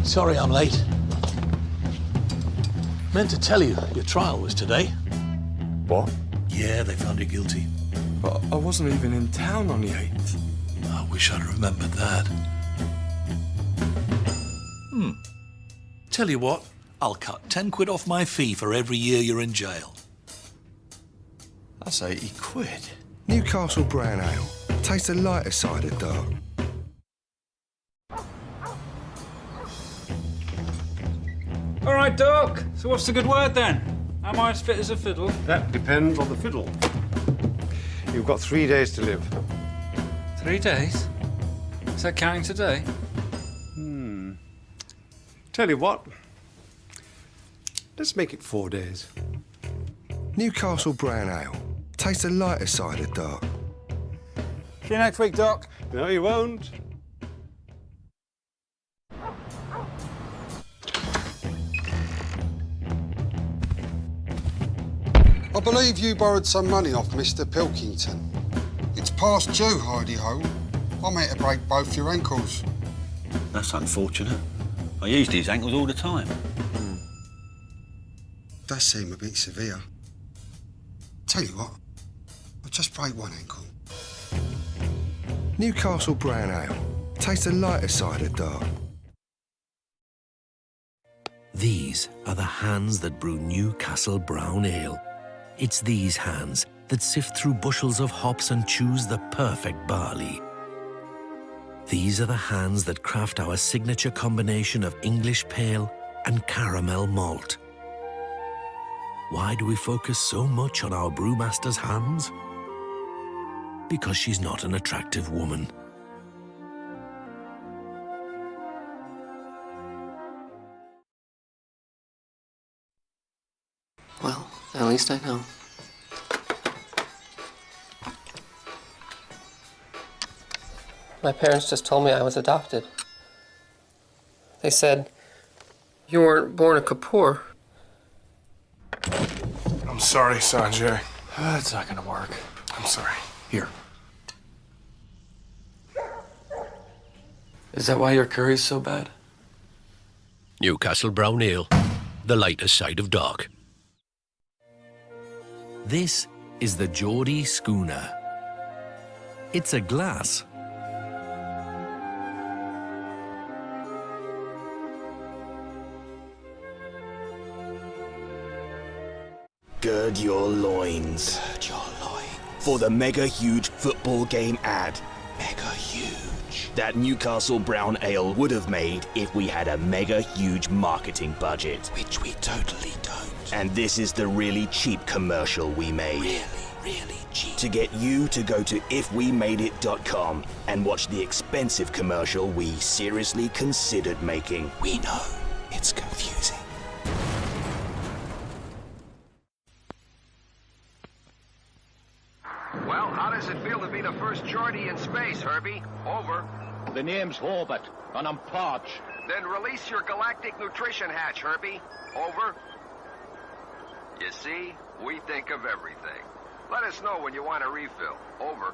Sorry I'm late. Meant to tell you, your trial was today. What? Yeah, they found you guilty. But I wasn't even in town on the 8th. I wish I'd remembered that. Tell you what, I'll cut 10 quid off my fee for every year you're in jail. That's 80 quid. Newcastle Brown Ale. Taste the lighter side of dark. All right, Doc. So what's the good word then? Am I as fit as a fiddle? That depends on the fiddle. You've got 3 days to live. 3 days? Is that counting today? Tell you what, let's make it 4 days. Newcastle Brown Ale. Taste the lighter side of dark. See you next week, Doc. No, you won't. I believe you borrowed some money off Mr. Pilkington. It's past due, Heidi-ho. I'm here to break both your ankles. That's unfortunate. I use these ankles all the time. Does seem a bit severe. Tell you what, I'll just break one ankle. Newcastle Brown Ale. Taste the lighter side of dark. These are the hands that brew Newcastle Brown Ale. It's these hands that sift through bushels of hops and choose the perfect barley. These are the hands that craft our signature combination of English pale and caramel malt. Why do we focus so much on our brewmaster's hands? Because she's not an attractive woman. Well, at least I know. My parents just told me I was adopted. They said, you weren't born a Kapoor. I'm sorry, Sanjay. That's not gonna work. I'm sorry. Here. Is that why your curry's so bad? Newcastle Brown Ale, the lighter side of dark. This is the Geordie schooner. It's a glass. Gird your loins. Gird your loins. For the mega huge football game ad. Mega huge. That Newcastle Brown Ale would have made if we had a mega huge marketing budget. Which we totally don't. And this is the really cheap commercial we made. Really cheap. To get you to go to ifwemadeit.com and watch the expensive commercial we seriously considered making. We know it's confusing. Well, how does it feel to be the first Geordie in space, Herbie? Over. The name's Horbert, and I'm parched. Then release your galactic nutrition hatch, Herbie. Over. You see, we think of everything. Let us know when you want a refill. Over.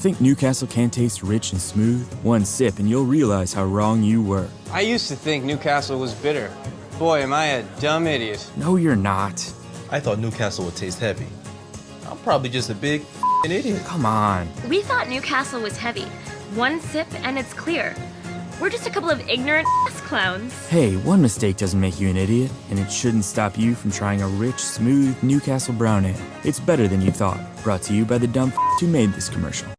think Newcastle can taste rich and smooth? One sip and you'll realize how wrong you were. I used to think Newcastle was bitter. Boy, am I a dumb idiot. No, you're not. I thought Newcastle would taste heavy. I'm probably just a big idiot. Come on. We thought Newcastle was heavy. One sip and it's clear. We're just a couple of ignorant ass clowns. Hey, one mistake doesn't make you an idiot, and it shouldn't stop you from trying a rich, smooth Newcastle Brown Ale. It's better than you thought. Brought to you by the dumb who made this commercial.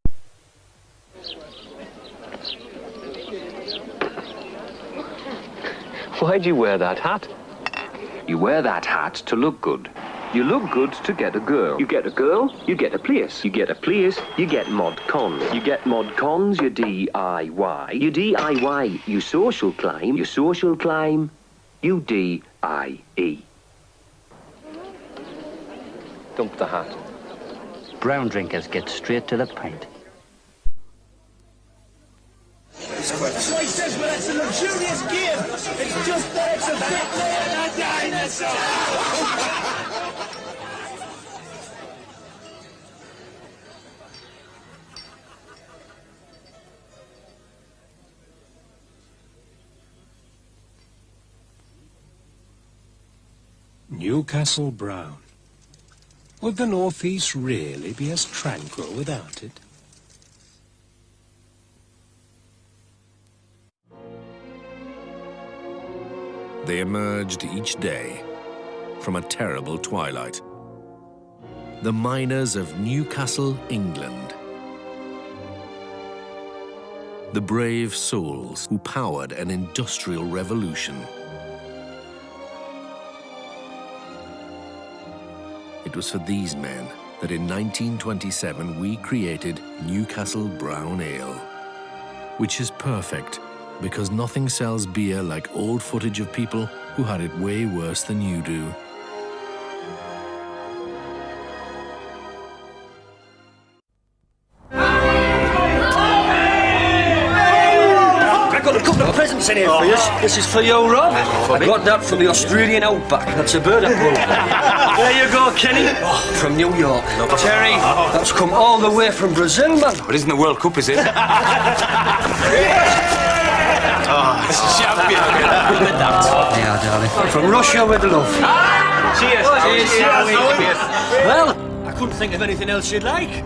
Why'd you wear that hat? You wear that hat to look good. You look good to get a girl. You get a girl, you get a place. You get a place, you get mod cons. You get mod cons, you DIY. You DIY, you social climb. You social climb, you DIE. Dump the hat. Brown drinkers get straight to the pint. That's what he says, but it's a luxurious game. It's just that it's a bit later than dinosaur. Newcastle Brown. Would the North East really be as tranquil without it? They emerged each day from a terrible twilight. The miners of Newcastle, England. The brave souls who powered an industrial revolution. It was for these men that in 1927 we created Newcastle Brown Ale, which is perfect because nothing sells beer like old footage of people who had it way worse than you do. I've got a couple of presents in here for you. This is for you, Rob. I got that from the Australian outback. That's a bird apple. There you go, Kenny. From New York. Terry, that's come all the way from Brazil, man. It isn't the World Cup, is it? Champion. Yeah, darling. From Russia with love. Cheers. Cheers. Well, I couldn't think of anything else you'd like.